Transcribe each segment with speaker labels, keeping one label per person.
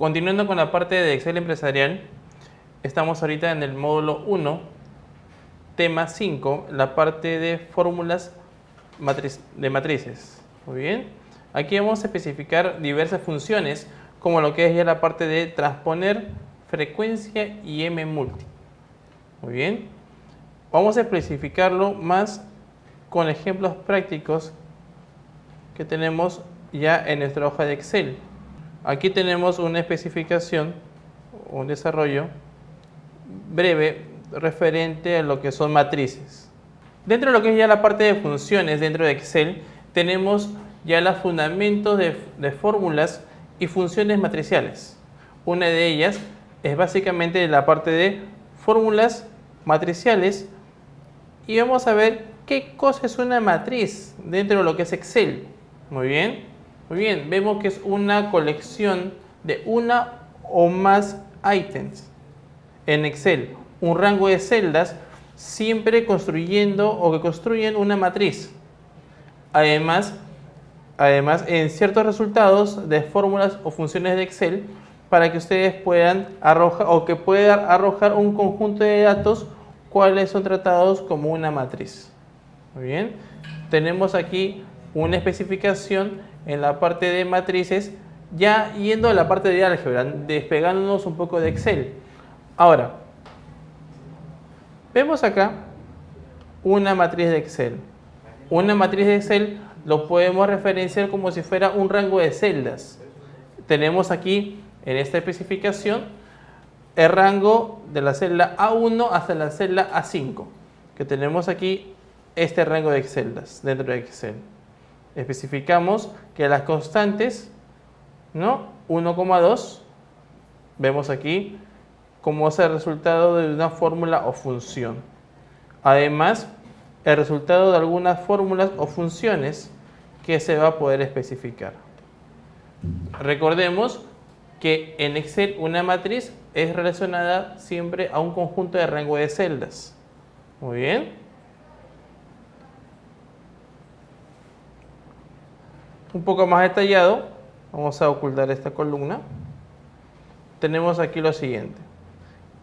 Speaker 1: Continuando con la parte de Excel empresarial, estamos ahorita en el módulo 1, tema 5, la parte de fórmulas de matrices. Muy bien. Aquí vamos a especificar diversas funciones, como lo que es ya la parte de transponer, frecuencia y M-multi. Muy bien. Vamos a especificarlo más con ejemplos prácticos que tenemos ya en nuestra hoja de Excel. Aquí tenemos una especificación, un desarrollo breve referente a lo que son matrices. Dentro de lo que es ya la parte de funciones dentro de Excel, tenemos ya los fundamentos de fórmulas y funciones matriciales. Una de ellas es básicamente la parte de fórmulas matriciales y vamos a ver qué cosa es una matriz dentro de lo que es Excel. Muy bien, vemos que es una colección de una o más ítems en Excel, un rango de celdas siempre construyendo o que construyen una matriz. Además, en ciertos resultados de fórmulas o funciones de Excel para que ustedes puedan arrojar o que puedan arrojar un conjunto de datos cuáles son tratados como una matriz. Muy bien, tenemos aquí una especificación en la parte de matrices, ya yendo a la parte de álgebra, despegándonos un poco de Excel. Ahora, vemos acá una matriz de Excel. Una matriz de Excel lo podemos referenciar como si fuera un rango de celdas. Tenemos aquí en esta especificación el rango de la celda A1 hasta la celda A5, que tenemos aquí este rango de celdas dentro de Excel. Especificamos que las constantes, ¿no? 1,2, vemos aquí como es el resultado de una fórmula o función. Además, el resultado de algunas fórmulas o funciones que se va a poder especificar. Recordemos que en Excel una matriz es relacionada siempre a un conjunto de rango de celdas. Muy bien. Un poco más detallado, vamos a ocultar esta columna. Tenemos aquí lo siguiente,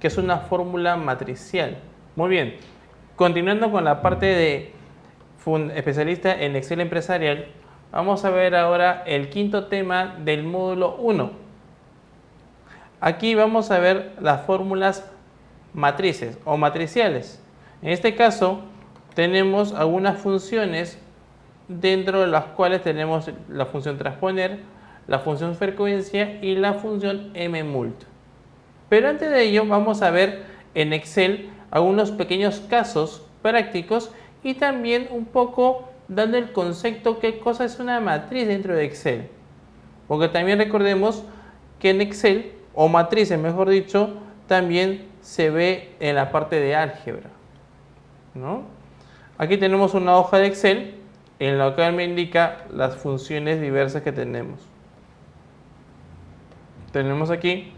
Speaker 1: que es una fórmula matricial. Muy bien, continuando con la parte de especialista en Excel empresarial, vamos a ver ahora el quinto tema del módulo 1. Aquí vamos a ver las fórmulas matrices o matriciales. En este caso, tenemos algunas funciones dentro de las cuales tenemos la función transponer, la función frecuencia y la función M-multi. Pero antes de ello vamos a ver en Excel algunos pequeños casos prácticos y también un poco dando el concepto qué cosa es una matriz dentro de Excel. Porque también recordemos que en Excel, o matrices mejor dicho, también se ve en la parte de álgebra, ¿no? Aquí tenemos una hoja de Excel en la cual me indica las funciones diversas que tenemos. Tenemos aquí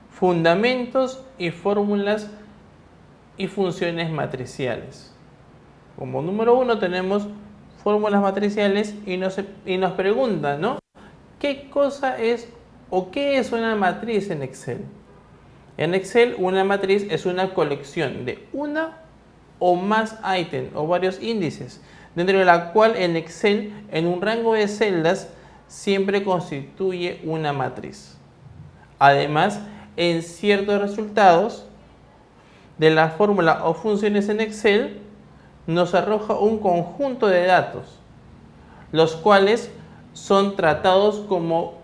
Speaker 1: fundamentos y fórmulas y funciones matriciales. Como número 1 tenemos fórmulas matriciales y nos preguntan, ¿no? ¿Qué cosa es o qué es una matriz en Excel? En Excel una matriz es una colección de una o más ítems o varios índices, dentro de la cual en Excel en un rango de celdas siempre constituye una matriz. Además, en ciertos resultados de la fórmula o funciones en Excel nos arroja un conjunto de datos, los cuales son tratados como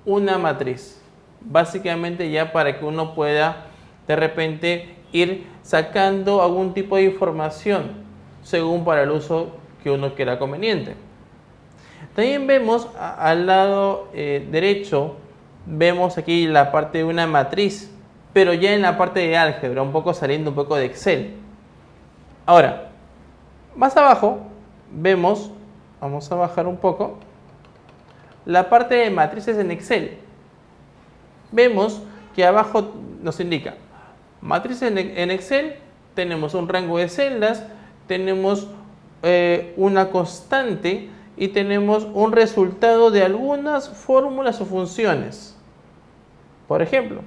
Speaker 1: una matriz, básicamente ya para que uno pueda de repente ir sacando algún tipo de información según para el uso que uno quiera conveniente. También vemos al lado derecho, vemos aquí la parte de una matriz, pero ya en la parte de álgebra, un poco saliendo un poco de Excel. Ahora, más abajo vemos, vamos a bajar un poco, la parte de matrices en Excel. Vemos que abajo nos indica matrices en Excel, tenemos un rango de celdas, tenemos una constante y tenemos un resultado de algunas fórmulas o funciones. Por ejemplo,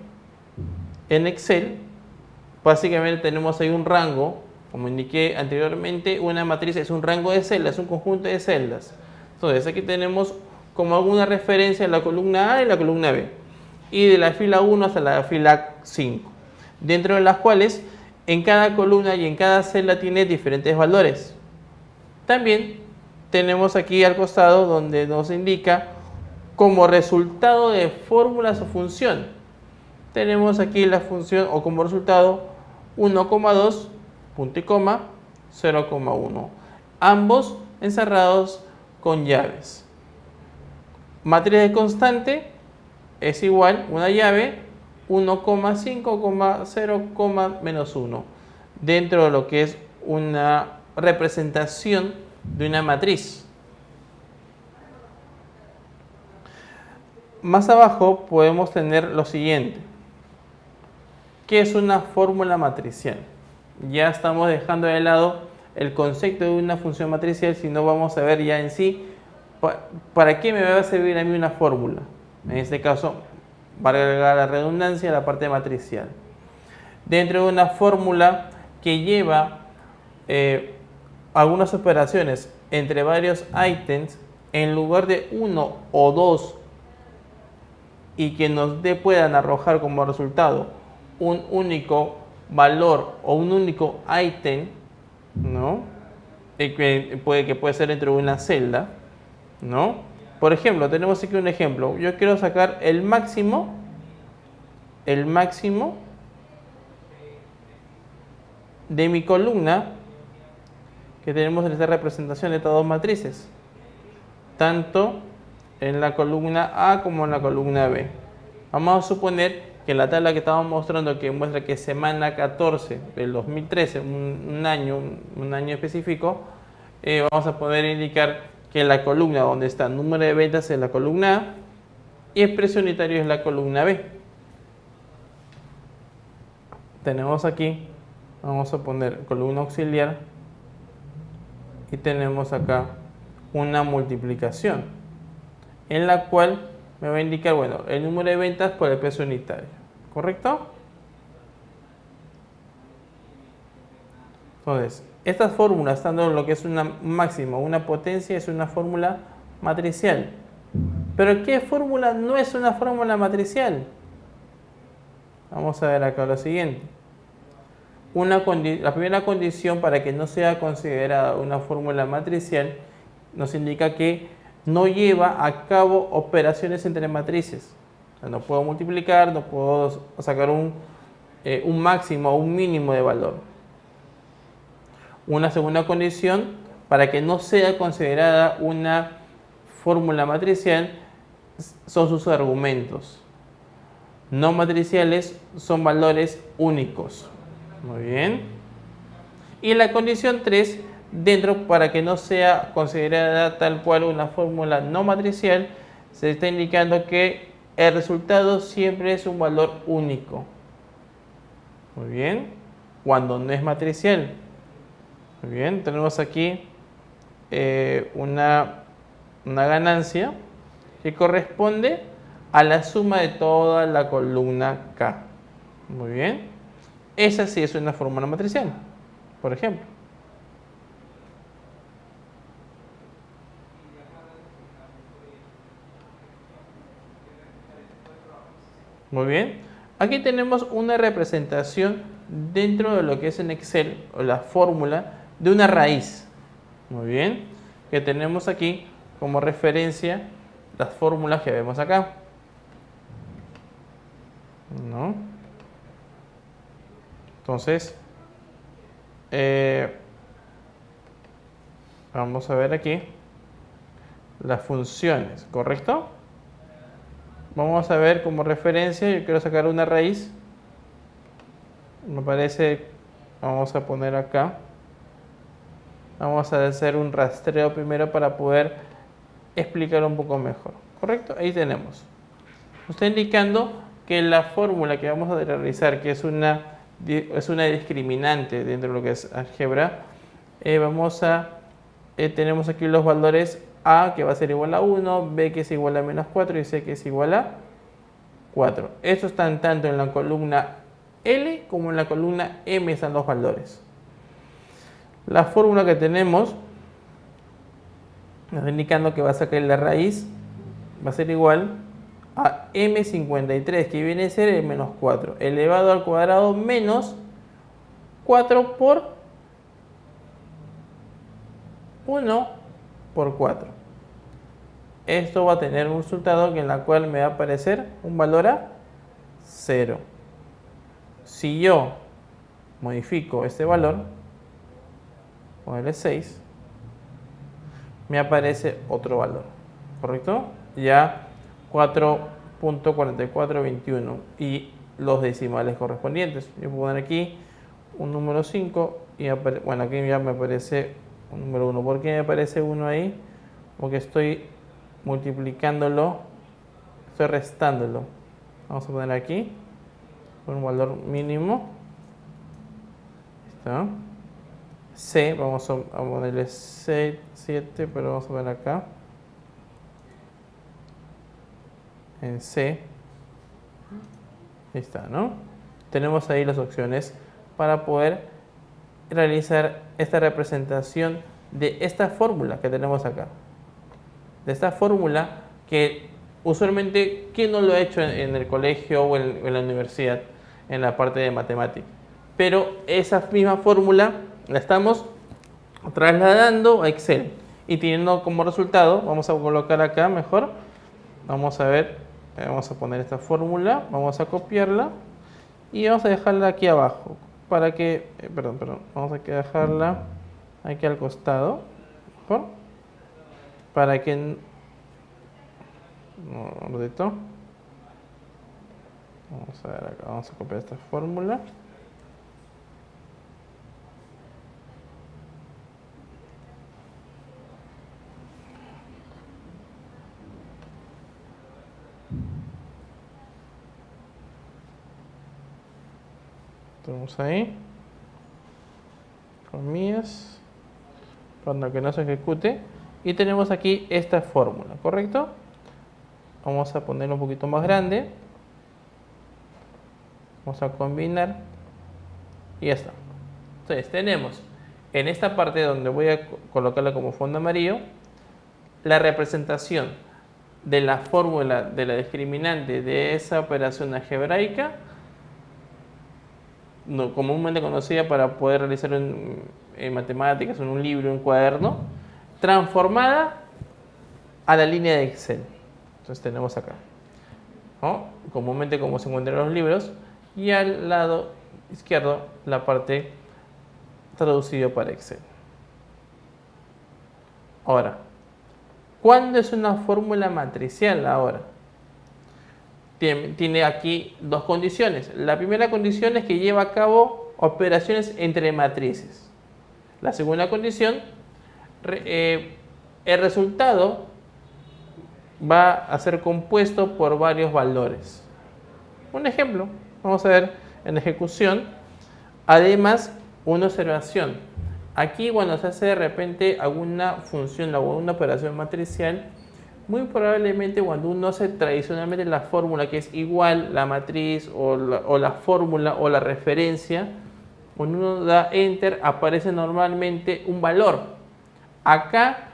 Speaker 1: en Excel, básicamente tenemos ahí un rango, como indiqué anteriormente, una matriz es un rango de celdas, un conjunto de celdas. Entonces aquí tenemos como alguna referencia en la columna A y la columna B, y de la fila 1 hasta la fila 5, dentro de las cuales en cada columna y en cada celda tiene diferentes valores. También tenemos aquí al costado donde nos indica como resultado de fórmulas o función. Tenemos aquí la función o como resultado 1,2, punto y coma, 0,1. Ambos encerrados con llaves. Matriz de constante es igual una llave 1,5, 0, menos 1. Dentro de lo que es una representación de una matriz. Más abajo podemos tener lo siguiente. ¿Qué es una fórmula matricial? Ya estamos dejando de lado el concepto de una función matricial, sino vamos a ver ya en sí para qué me va a servir a mí una fórmula. En este caso, valga la redundancia, la parte matricial. Dentro de una fórmula que lleva algunas operaciones entre varios ítems, en lugar de uno o dos, y que nos puedan arrojar como resultado un único valor o un único ítem, ¿no? Que puede ser dentro de una celda, ¿no? Por ejemplo, tenemos aquí un ejemplo. Yo quiero sacar el máximo de mi columna que tenemos en esta representación de estas dos matrices, tanto en la columna A como en la columna B. Vamos a suponer que la tabla que estamos mostrando, que muestra que semana 14 del 2013, un año específico, vamos a poder indicar que la columna donde está número de ventas es la columna A y el precio unitario es la columna B. Tenemos aquí, vamos a poner columna auxiliar y tenemos acá una multiplicación en la cual me va a indicar, bueno, el número de ventas por el precio unitario, ¿correcto? Entonces, estas fórmulas, estando en lo que es una máxima, una potencia, es una fórmula matricial. ¿Pero qué fórmula no es una fórmula matricial? Vamos a ver acá lo siguiente. La primera condición para que no sea considerada una fórmula matricial nos indica que no lleva a cabo operaciones entre matrices. O sea, no puedo multiplicar, no puedo sacar un máximo o un mínimo de valor. Una segunda condición para que no sea considerada una fórmula matricial son sus argumentos. No matriciales son valores únicos. Muy bien. Y la condición 3, para que no sea considerada tal cual una fórmula no matricial, se está indicando que el resultado siempre es un valor único. Muy bien. Cuando no es matricial. Muy bien. Tenemos aquí una ganancia que corresponde a la suma de toda la columna K. Muy bien. Esa sí es una fórmula matricial, por ejemplo. Muy bien. Aquí tenemos una representación dentro de lo que es en Excel, o la fórmula de una raíz. Muy bien. Que tenemos aquí como referencia las fórmulas que vemos acá. ¿No? Entonces, vamos a ver aquí las funciones, ¿correcto? Vamos a ver como referencia, yo quiero sacar una raíz. Me parece, vamos a poner acá. Vamos a hacer un rastreo primero para poder explicar un poco mejor, ¿correcto? Ahí tenemos. Está indicando que la fórmula que vamos a realizar, que es una discriminante dentro de lo que es álgebra, tenemos aquí los valores A que va a ser igual a 1, B que es igual a menos 4 y C que es igual a 4. Estos están tanto en la columna L como en la columna M, están los valores. La fórmula que tenemos nos está indicando que va a sacar la raíz, va a ser igual a M53, que viene a ser el menos 4, elevado al cuadrado menos 4 por 1 por 4. Esto va a tener un resultado en la cual me va a aparecer un valor a 0. Si yo modifico este valor, ponerle 6, me aparece otro valor, ¿correcto? Ya 4.4421 y los decimales correspondientes. Yo puedo poner aquí un número 5 y bueno, aquí ya me aparece un número 1. ¿Por qué me aparece 1 ahí? Porque estoy multiplicándolo, estoy restándolo. Vamos a poner aquí un valor mínimo. ¿Está? C, vamos a ponerle 6, 7, pero vamos a ver acá. En C. Ahí está, ¿no? Tenemos ahí las opciones para poder realizar esta representación de esta fórmula que tenemos acá. De esta fórmula que usualmente, ¿quién no lo ha hecho en el colegio o en la universidad en la parte de matemática? Pero esa misma fórmula la estamos trasladando a Excel y teniendo como resultado, vamos a colocar acá mejor, vamos a ver, vamos a poner esta fórmula, vamos a copiarla y vamos a dejarla aquí abajo para que, vamos a dejarla aquí al costado, mejor, para que, un ratito, vamos a ver acá, vamos a copiar esta fórmula. Tenemos ahí, comillas, para que no se ejecute, y tenemos aquí esta fórmula, ¿correcto? Vamos a ponerlo un poquito más grande, vamos a combinar y ya está. Entonces tenemos en esta parte donde voy a colocarla como fondo amarillo, la representación de la fórmula de la discriminante de esa operación algebraica, comúnmente conocida para poder realizar en matemáticas, en un libro, en un cuaderno, transformada a la línea de Excel. Entonces tenemos acá, ¿no? Comúnmente como se encuentra en los libros, y al lado izquierdo la parte traducida para Excel. Ahora, ¿cuándo es una fórmula matricial? Ahora, tiene aquí dos condiciones. La primera condición es que lleva a cabo operaciones entre matrices. La segunda condición, el resultado va a ser compuesto por varios valores. Un ejemplo, vamos a ver en ejecución. Además, una observación. Aquí cuando se hace de repente alguna función o alguna operación matricial, muy probablemente cuando uno hace tradicionalmente la fórmula que es igual la matriz o la fórmula o la referencia, cuando uno da enter aparece normalmente un valor. Acá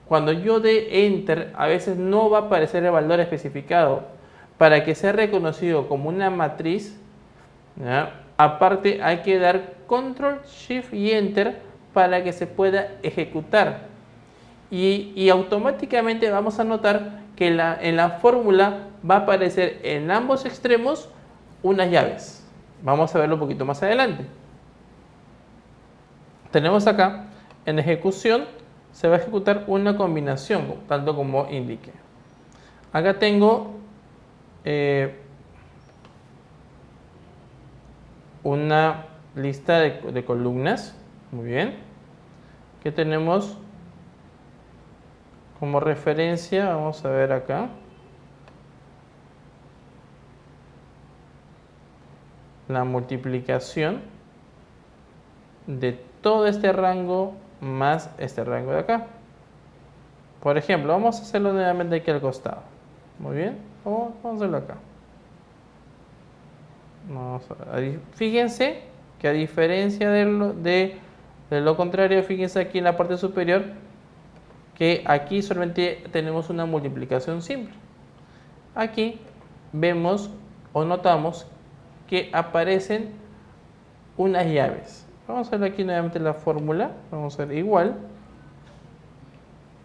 Speaker 1: cuando yo dé enter a veces no va a aparecer el valor especificado. Para que sea reconocido como una matriz, ¿ya? Aparte hay que dar control shift y enter para que se pueda ejecutar. Y automáticamente vamos a notar que en la fórmula va a aparecer en ambos extremos unas llaves. Vamos a verlo un poquito más adelante. Tenemos acá, en ejecución, se va a ejecutar una combinación, tanto como indique. Acá tengo una lista de columnas, muy bien, que tenemos como referencia, vamos a ver acá, la multiplicación de todo este rango más este rango de acá. Por ejemplo, vamos a hacerlo nuevamente aquí al costado. Muy bien, vamos a hacerlo acá. Fíjense que a diferencia de lo contrario, fíjense aquí en la parte superior que aquí solamente tenemos una multiplicación simple. Aquí vemos o notamos que aparecen unas llaves. Vamos a ver aquí nuevamente la fórmula. Vamos a hacer igual.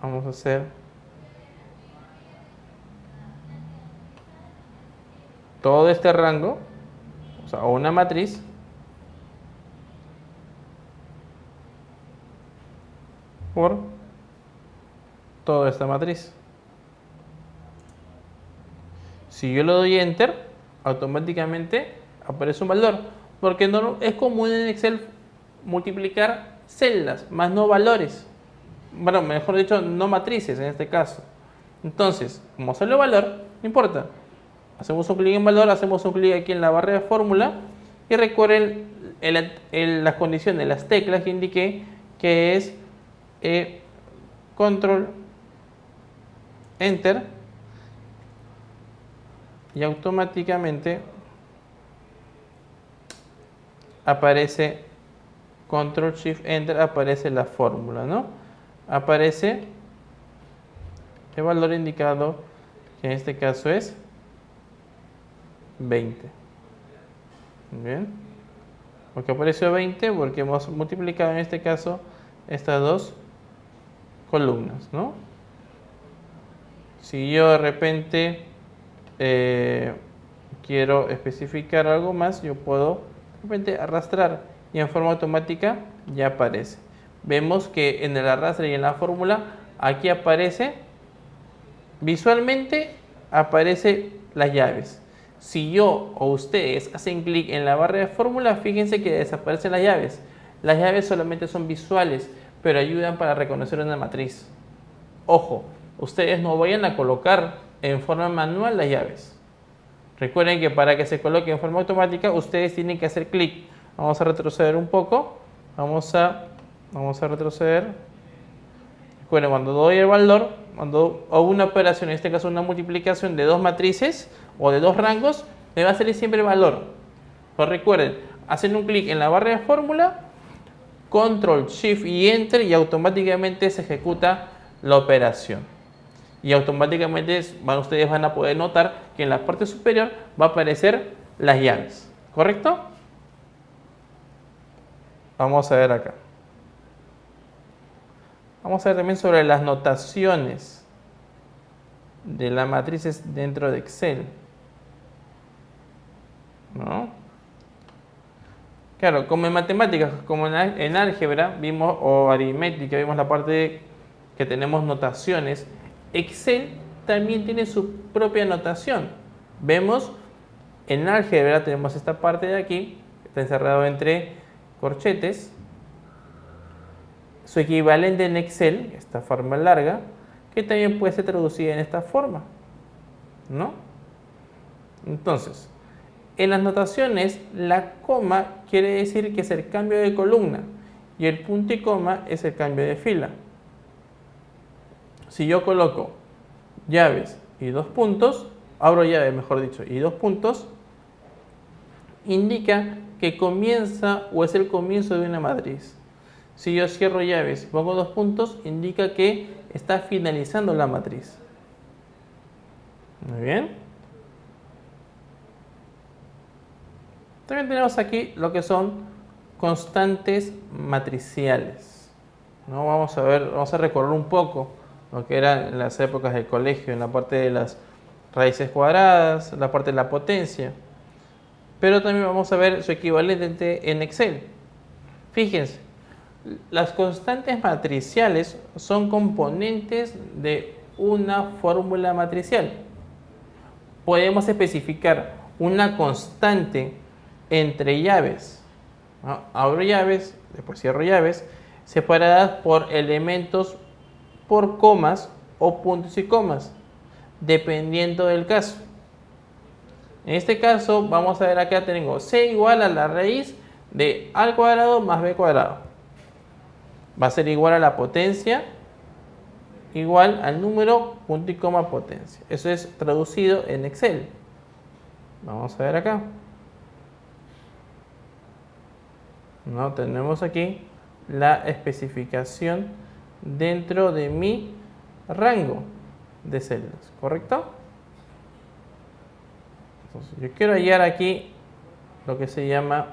Speaker 1: Vamos a hacer todo este rango, o sea, una matriz por toda esta matriz. Si yo le doy Enter, automáticamente aparece un valor, porque no es común en Excel multiplicar celdas, más no valores. Bueno, mejor dicho, no matrices en este caso. Entonces, como sale valor, no importa. Hacemos un clic en valor, hacemos un clic aquí en la barra de fórmula y recuerden las condiciones, las teclas que indiqué, que es control enter y automáticamente aparece control shift enter, aparece la fórmula, ¿no? Aparece el valor indicado, que en este caso es 20. Bien, porque apareció 20 porque hemos multiplicado en este caso estas dos columnas, ¿no? Si yo de repente quiero especificar algo más, yo puedo de repente arrastrar y en forma automática ya aparece. Vemos que en el arrastre y en la fórmula aquí aparece visualmente, aparece las llaves. Si yo o ustedes hacen clic en la barra de fórmula, fíjense que desaparecen las llaves. Las llaves solamente son visuales, pero ayudan para reconocer una matriz. Ojo, ustedes no vayan a colocar en forma manual las llaves. Recuerden que para que se coloque en forma automática, ustedes tienen que hacer clic. Vamos a retroceder un poco. Vamos a retroceder. Recuerden, cuando doy el valor, cuando hago una operación, en este caso una multiplicación de dos matrices o de dos rangos, me va a salir siempre el valor. Pues recuerden, hacen un clic en la barra de fórmula, control, shift y enter y automáticamente se ejecuta la operación. Y automáticamente ustedes van a poder notar que en la parte superior va a aparecer las llaves. ¿Correcto? Vamos a ver acá. Vamos a ver también sobre las notaciones de las matrices dentro de Excel, ¿no? Claro, como en matemáticas, como en álgebra vimos, o aritmética, vimos la parte que tenemos notaciones. Excel también tiene su propia notación. Vemos en álgebra tenemos esta parte de aquí, que está encerrado entre corchetes. Su equivalente en Excel, esta forma larga, que también puede ser traducida en esta forma, ¿no? Entonces, en las notaciones, la coma quiere decir que es el cambio de columna y el punto y coma es el cambio de fila. Si yo coloco llaves y dos puntos, abro llave mejor dicho, y dos puntos, indica que comienza o es el comienzo de una matriz. Si yo cierro llaves y pongo dos puntos, indica que está finalizando la matriz. Muy bien. También tenemos aquí lo que son constantes matriciales, ¿no? Vamos a recorrer un poco lo que era en las épocas del colegio, en la parte de las raíces cuadradas, la parte de la potencia. Pero también vamos a ver su equivalente en Excel. Fíjense. Las constantes matriciales son componentes de una fórmula matricial. Podemos especificar una constante entre llaves, ¿no? Abro llaves, después cierro llaves, separadas por elementos por comas o puntos y comas, dependiendo del caso. En este caso, vamos a ver acá tengo c igual a la raíz de a al cuadrado más b cuadrado. Va a ser igual a la potencia igual al número punto y coma potencia. Eso es traducido en Excel. Vamos a ver acá. No, tenemos aquí la especificación dentro de mi rango de celdas, ¿correcto? Entonces, yo quiero hallar aquí lo que se llama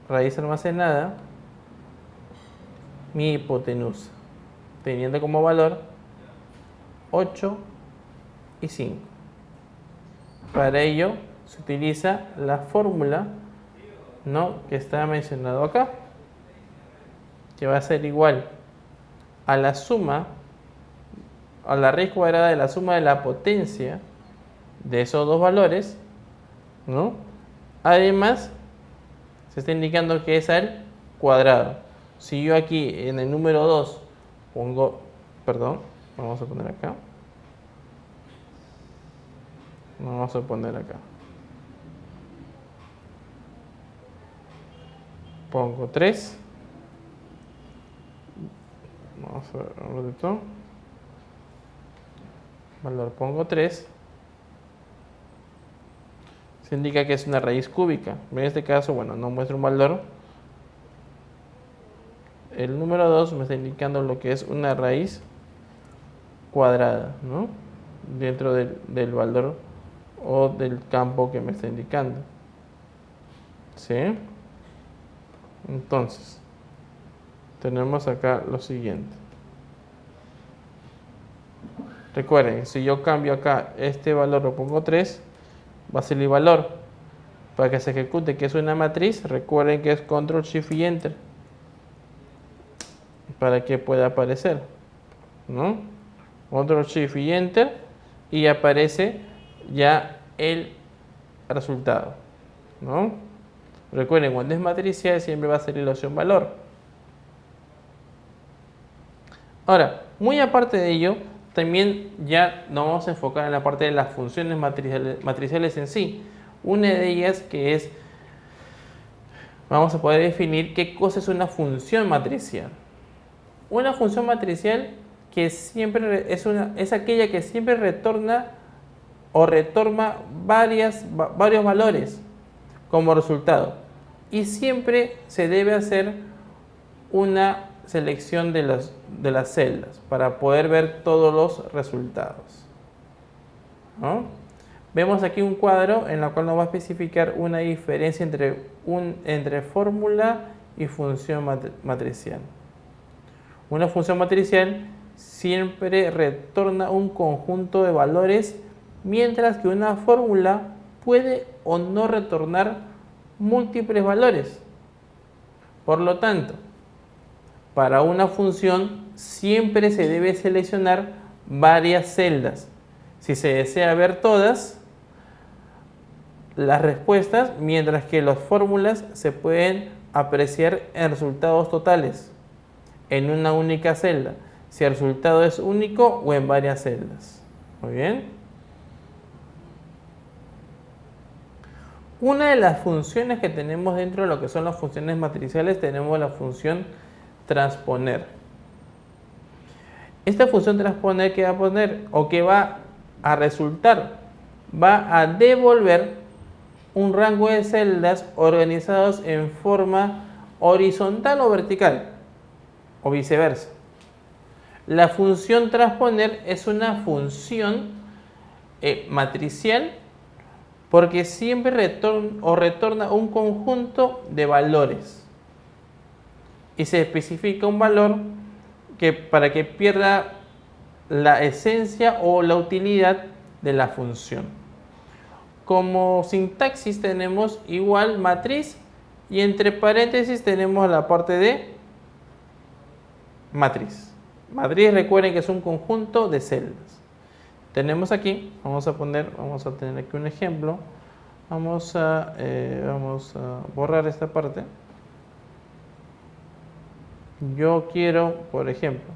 Speaker 1: raíz almacenada, mi hipotenusa, teniendo como valor 8 y 5. Para ello se utiliza la fórmula, ¿no?, que está mencionado acá, que va a ser igual a la suma, a la raíz cuadrada de la suma de la potencia de esos dos valores, ¿no? Además, se está indicando que es al cuadrado. Si yo aquí en el número 2 pongo, perdón, vamos a poner acá. Vamos a poner acá. Pongo 3. Vamos a ver un ratito. Valor pongo 3. Se indica que es una raíz cúbica. En este caso, bueno, no muestra un valor. El número 2 me está indicando lo que es una raíz cuadrada, ¿no?, dentro del valor o del campo que me está indicando. ¿Sí? Entonces, tenemos acá lo siguiente. Recuerden, si yo cambio acá este valor, lo pongo 3, va a ser el valor. Para que se ejecute, que es una matriz, recuerden que es Control Shift y Enter, para que pueda aparecer, ¿no? Control Shift y Enter, y aparece ya el resultado, ¿no? Recuerden, cuando es matricial siempre va a ser la opción valor. Ahora, muy aparte de ello, también ya nos vamos a enfocar en la parte de las funciones matriciales en sí. Una de ellas que es, vamos a poder definir qué cosa es una función matricial. Una función matricial que siempre es aquella que siempre retorna varios valores como resultado, y siempre se debe hacer una selección de las celdas para poder ver todos los resultados, ¿no? Vemos aquí un cuadro en el cual nos va a especificar una diferencia entre fórmula y función matricial. Una función matricial siempre retorna un conjunto de valores, mientras que una fórmula puede o no retornar múltiples valores. Por lo tanto, para una función siempre se debe seleccionar varias celdas. Si se desea ver todas las respuestas, mientras que las fórmulas se pueden apreciar en resultados totales en una única celda, si el resultado es único o en varias celdas. Muy bien. Una de las funciones que tenemos dentro de lo que son las funciones matriciales, tenemos la función transponer. Esta función transponer, ¿qué va a poner? O que va a resultar, va a devolver un rango de celdas organizados en forma horizontal o vertical, o viceversa. La función transponer es una función matricial porque siempre retorna un conjunto de valores y se especifica un valor para que pierda la esencia o la utilidad de la función. Como sintaxis tenemos igual matriz y entre paréntesis tenemos la parte de matriz. Matriz, recuerden que es un conjunto de celdas. Tenemos aquí, vamos a tener aquí un ejemplo. Vamos a borrar esta parte. Yo quiero, por ejemplo,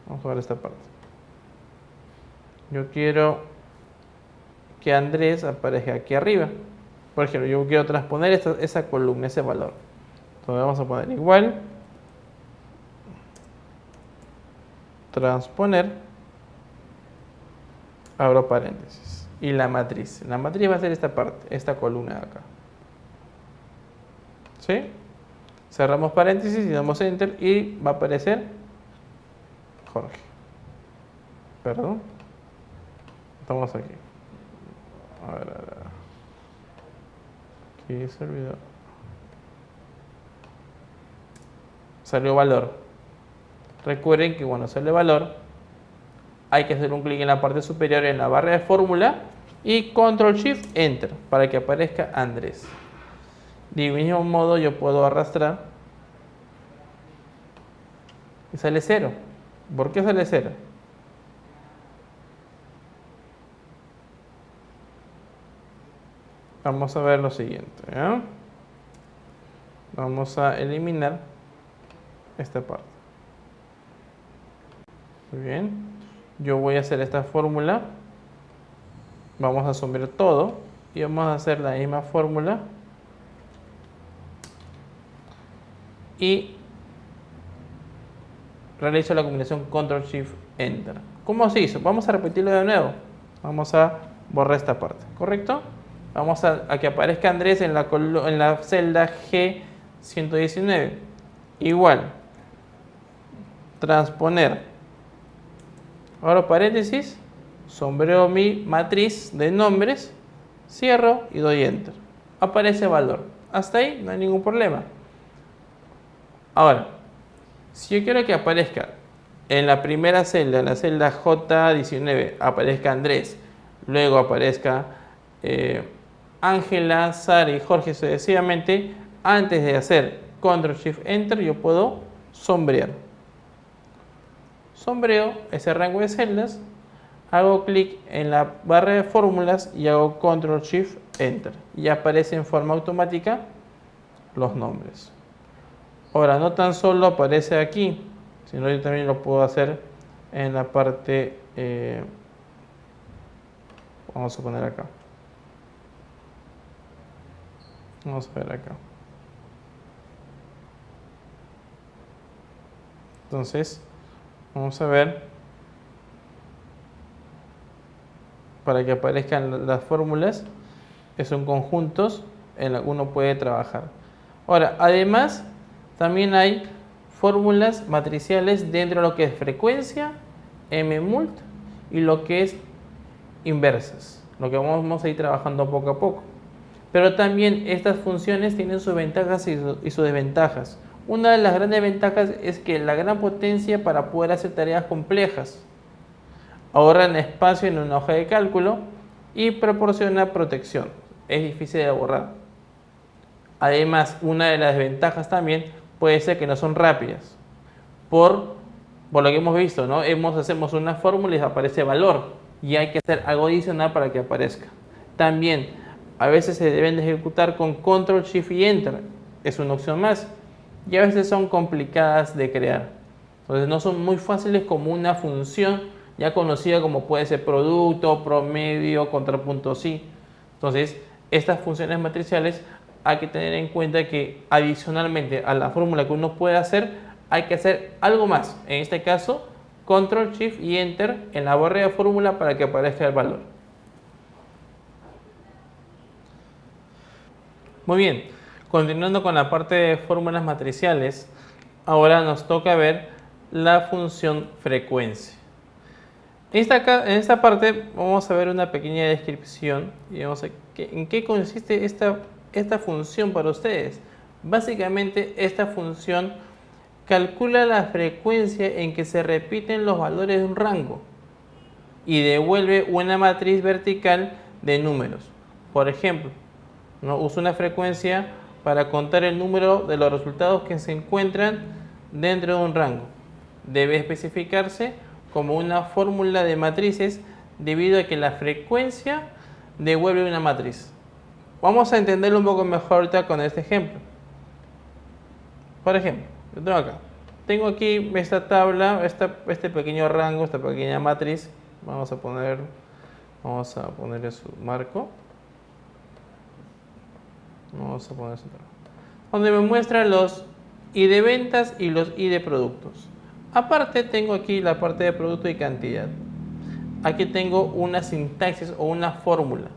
Speaker 1: vamos a ver esta parte. Yo quiero que Andrés aparezca aquí arriba. Por ejemplo, yo quiero transponer esa columna, ese valor. Entonces vamos a poner igual transponer, abro paréntesis, y la matriz va a ser esta parte, esta columna de acá, ¿sí? Cerramos paréntesis y damos enter y va a aparecer Jorge. Perdón, estamos aquí. A ver. Aquí se olvidó. Salió valor. Recuerden que cuando sale valor hay que hacer un clic en la parte superior en la barra de fórmula y control shift enter para que aparezca Andrés. De mismo modo yo puedo arrastrar y sale 0. ¿Por qué sale 0? Vamos a ver lo siguiente, ¿eh? Vamos a eliminar esta parte. Muy bien. Yo voy a hacer esta fórmula. Vamos a sombrear todo y vamos a hacer la misma fórmula. Y realizo la combinación Control Shift Enter. ¿Cómo se hizo? Vamos a repetirlo de nuevo. Vamos a borrar esta parte, ¿correcto? Vamos a que aparezca Andrés en la celda G119. Igual. Transponer. Abro paréntesis. Sombreo mi matriz de nombres. Cierro y doy enter. Aparece valor. Hasta ahí no hay ningún problema. Ahora, si yo quiero que aparezca en la primera celda, en la celda J19, aparezca Andrés, luego aparezca Ángela, Sara y Jorge sucesivamente, antes de hacer Control Shift Enter, yo puedo sombrear. Sombreo ese rango de celdas, hago clic en la barra de fórmulas y hago Control Shift Enter. Y aparece en forma automática los nombres. Ahora, no tan solo aparece aquí, sino yo también lo puedo hacer en la parte, vamos a poner acá. Vamos a ver acá. Entonces, vamos a ver, para que aparezcan las fórmulas, que son conjuntos en los que uno puede trabajar. Ahora, además, también hay fórmulas matriciales dentro de lo que es frecuencia, mmult y lo que es inversas, lo que vamos a ir trabajando poco a poco. Pero también estas funciones tienen sus ventajas y sus desventajas. Una de las grandes ventajas es que la gran potencia para poder hacer tareas complejas, ahorran espacio en una hoja de cálculo y proporciona protección. Es difícil de borrar. Además, una de las desventajas también puede ser que no son rápidas. Por lo que hemos visto, ¿no? Hacemos una fórmula y aparece valor y hay que hacer algo adicional para que aparezca. También, a veces se deben de ejecutar con Control Shift y Enter. Es una opción más. Y a veces son complicadas de crear. Entonces no son muy fáciles como una función ya conocida como puede ser producto, promedio, contrapunto sí. Entonces, estas funciones matriciales hay que tener en cuenta que adicionalmente a la fórmula que uno puede hacer, hay que hacer algo más. En este caso, Control Shift y Enter en la barra de fórmula para que aparezca el valor. Muy bien, continuando con la parte de fórmulas matriciales, ahora nos toca ver la función frecuencia. En esta parte vamos a ver una pequeña descripción y vamos a ver en qué consiste esta función para ustedes. Básicamente esta función calcula la frecuencia en que se repiten los valores de un rango y devuelve una matriz vertical de números. Por ejemplo, ¿no? Uso una frecuencia para contar el número de los resultados que se encuentran dentro de un rango. Debe especificarse como una fórmula de matrices debido a que la frecuencia devuelve una matriz. Vamos a entenderlo un poco mejor ahorita con este ejemplo. Por ejemplo, yo tengo aquí esta tabla, este pequeño rango, esta pequeña matriz. Vamos a ponerle su marco. Vamos a poner donde me muestra los I de ventas y los I de productos. Aparte tengo aquí la parte de producto y cantidad. Aquí tengo una sintaxis o una fórmula.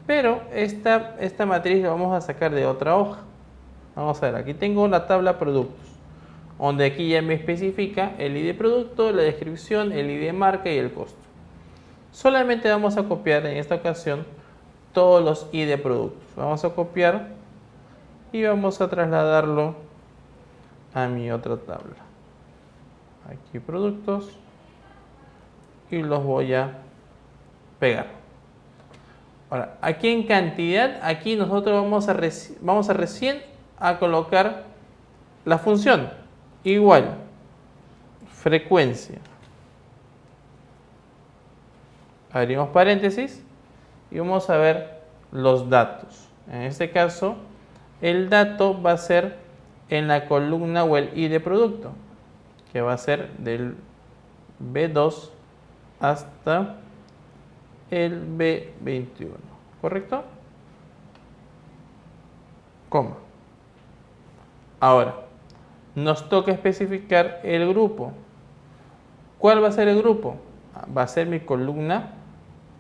Speaker 1: Pero esta matriz la vamos a sacar de otra hoja. Vamos a ver, aquí tengo la tabla productos, donde aquí ya me especifica el ID de producto, la descripción, el ID de marca y el costo. Solamente vamos a copiar en esta ocasión todos los ID de productos. Vamos a copiar y vamos a trasladarlo a mi otra tabla. Aquí productos y los voy a pegar. Ahora, aquí en cantidad, aquí nosotros vamos a recién a colocar la función igual frecuencia. Abrimos paréntesis y vamos a ver los datos. En este caso, el dato va a ser en la columna o el ID de producto, que va a ser del B2 hasta el B21, ¿correcto? Coma. Ahora, nos toca especificar el grupo. ¿Cuál va a ser el grupo? Va a ser mi columna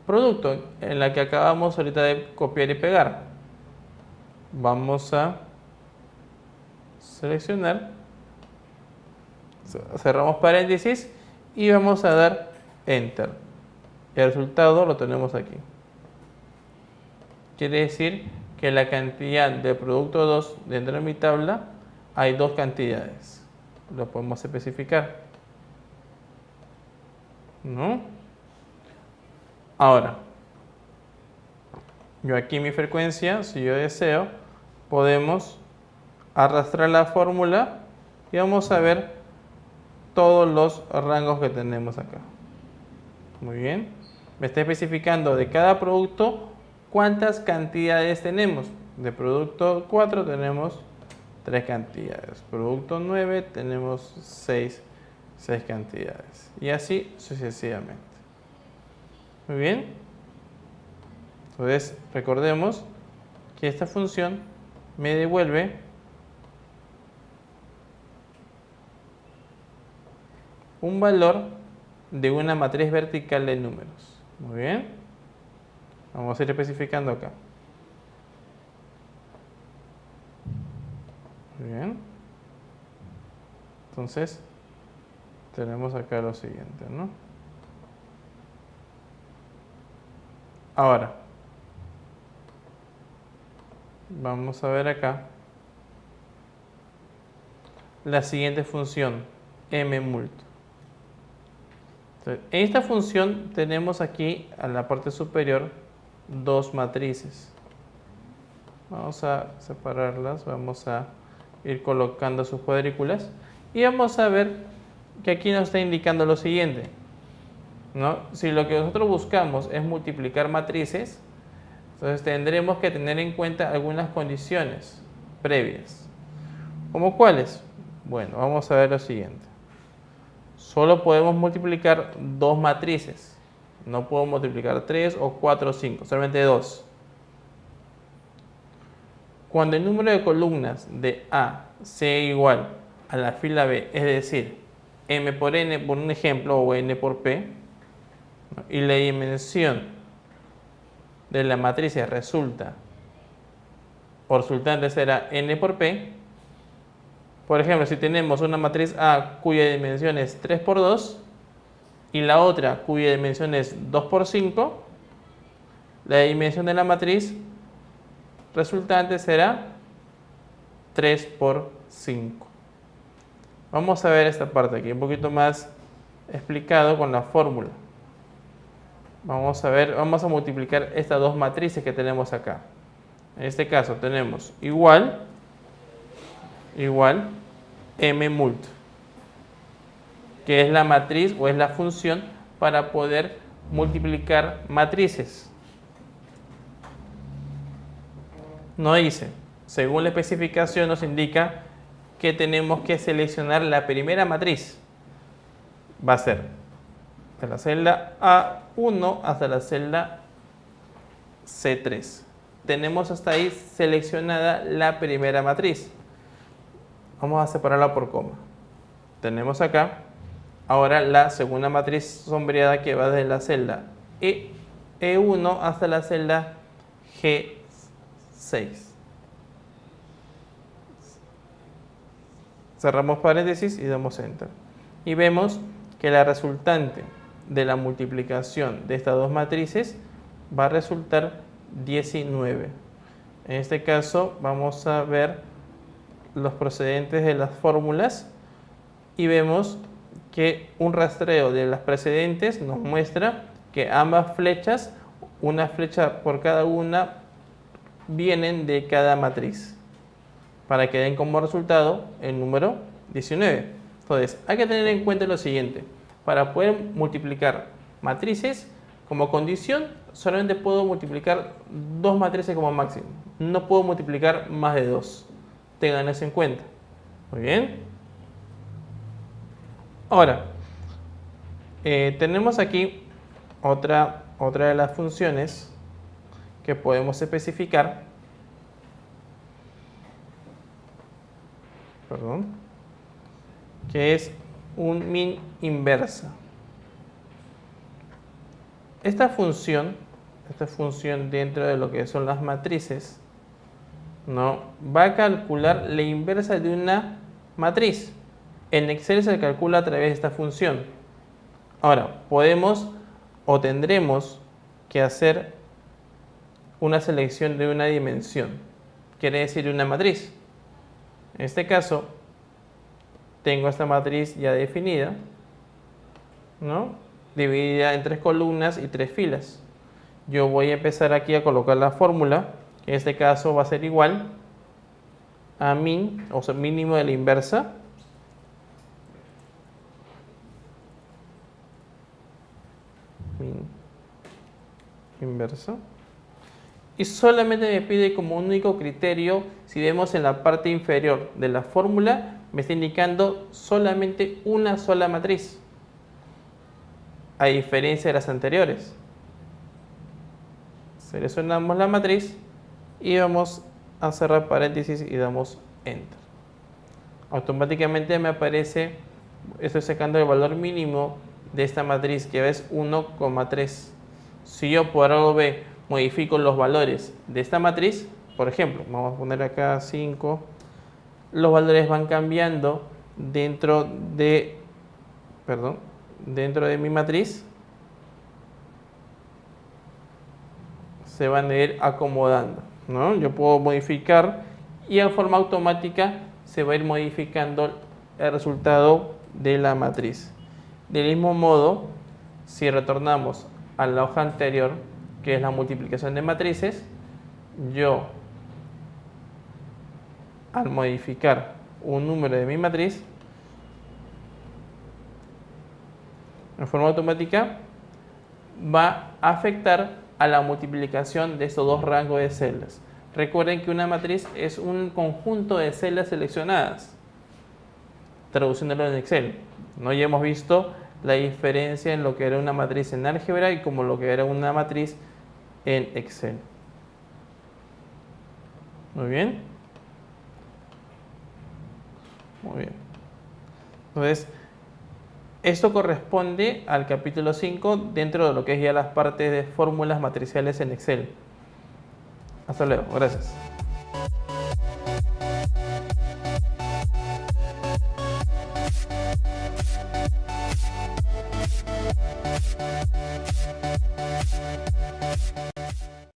Speaker 1: producto, en la que acabamos ahorita de copiar y pegar. Vamos a seleccionar, cerramos paréntesis y vamos a dar Enter. El resultado lo tenemos aquí. Quiere decir que la cantidad de producto 2 dentro de mi tabla hay dos cantidades. Lo podemos especificar, ¿no? Ahora, yo aquí mi frecuencia, si yo deseo, podemos arrastrar la fórmula y vamos a ver todos los rangos que tenemos acá. Muy bien. Me está especificando de cada producto cuántas cantidades tenemos. De producto 4 tenemos 3 cantidades. Producto 9 tenemos 6 cantidades. Y así sucesivamente. Muy bien. Entonces recordemos que esta función me devuelve un valor de una matriz vertical de números. Muy bien. Vamos a ir especificando acá. Muy bien. Entonces, tenemos acá lo siguiente, ¿no? Ahora, vamos a ver acá la siguiente función, mmult. Entonces, en esta función tenemos aquí a la parte superior dos matrices. Vamos a separarlas, vamos a ir colocando sus cuadrículas y vamos a ver que aquí nos está indicando lo siguiente, ¿no? Si lo que nosotros buscamos es multiplicar matrices, entonces tendremos que tener en cuenta algunas condiciones previas. ¿Cómo cuáles? Bueno, vamos a ver lo siguiente. Solo podemos multiplicar dos matrices. No puedo multiplicar 3 o 4 o 5, solamente 2. Cuando el número de columnas de A sea igual a la fila B, es decir, m por n por un ejemplo o n por p, ¿no? Y la dimensión de la matriz resulta o resultante será n por p. Por ejemplo, si tenemos una matriz A cuya dimensión es 3 por 2 y la otra cuya dimensión es 2 por 5, la dimensión de la matriz resultante será 3 por 5. Vamos a ver esta parte aquí un poquito más explicado con la fórmula. Vamos a ver, vamos a multiplicar estas dos matrices que tenemos acá. En este caso tenemos igual mmult, que es la matriz o es la función para poder multiplicar matrices. No dice, según la especificación nos indica que tenemos que seleccionar la primera matriz. Va a ser de la celda A1 hasta la celda C3. Tenemos hasta ahí seleccionada la primera matriz. Vamos a separarla por coma. tenemos acá ahora la segunda matriz sombreada que va desde la celda E1 hasta la celda G6. Cerramos paréntesis y damos enter. Y vemos que la resultante de la multiplicación de estas dos matrices va a resultar 19. En este caso vamos a ver los procedentes de las fórmulas y vemos que un rastreo de las precedentes nos muestra que ambas flechas, una flecha por cada una, vienen de cada matriz para que den como resultado el número 19. Entonces hay que tener en cuenta lo siguiente: para poder multiplicar matrices, como condición solamente puedo multiplicar dos matrices como máximo, no puedo multiplicar más de dos. Tengan eso en cuenta. Muy bien. Ahora, tenemos aquí otra de las funciones que podemos especificar. Que es un min inversa. Esta función dentro de lo que son las matrices, ¿no?, va a calcular la inversa de una matriz. En Excel se calcula a través de esta función. Ahora, podemos o tendremos que hacer una selección de una dimensión, quiere decir una matriz. En este caso, tengo esta matriz ya definida, ¿no?, dividida en 3 columnas y 3 filas. Yo voy a empezar aquí a colocar la fórmula, que en este caso va a ser igual a min, o sea, mínimo de la inversa, min inversa, y solamente me pide como único criterio, si vemos en la parte inferior de la fórmula, me está indicando solamente una sola matriz, a diferencia de las anteriores. Seleccionamos la matriz y vamos a cerrar paréntesis y damos enter. Automáticamente me aparece, estoy sacando el valor mínimo de esta matriz, que es 1,3. Si yo por algo B modifico los valores de esta matriz, por ejemplo, vamos a poner acá 5, los valores van cambiando dentro de mi matriz, se van a ir acomodando, ¿no? Yo puedo modificar y en forma automática se va a ir modificando el resultado de la matriz. Del mismo modo, si retornamos a la hoja anterior, que es la multiplicación de matrices, yo, al modificar un número de mi matriz, en forma automática va a afectar a la multiplicación de estos dos rangos de celdas. Recuerden que una matriz es un conjunto de celdas seleccionadas, traduciéndolo en Excel. ¿No? Ya hemos visto la diferencia en lo que era una matriz en álgebra y como lo que era una matriz en Excel. Muy bien. Muy bien. Entonces, esto corresponde al capítulo 5 dentro de lo que es ya las partes de fórmulas matriciales en Excel. Hasta luego. Gracias.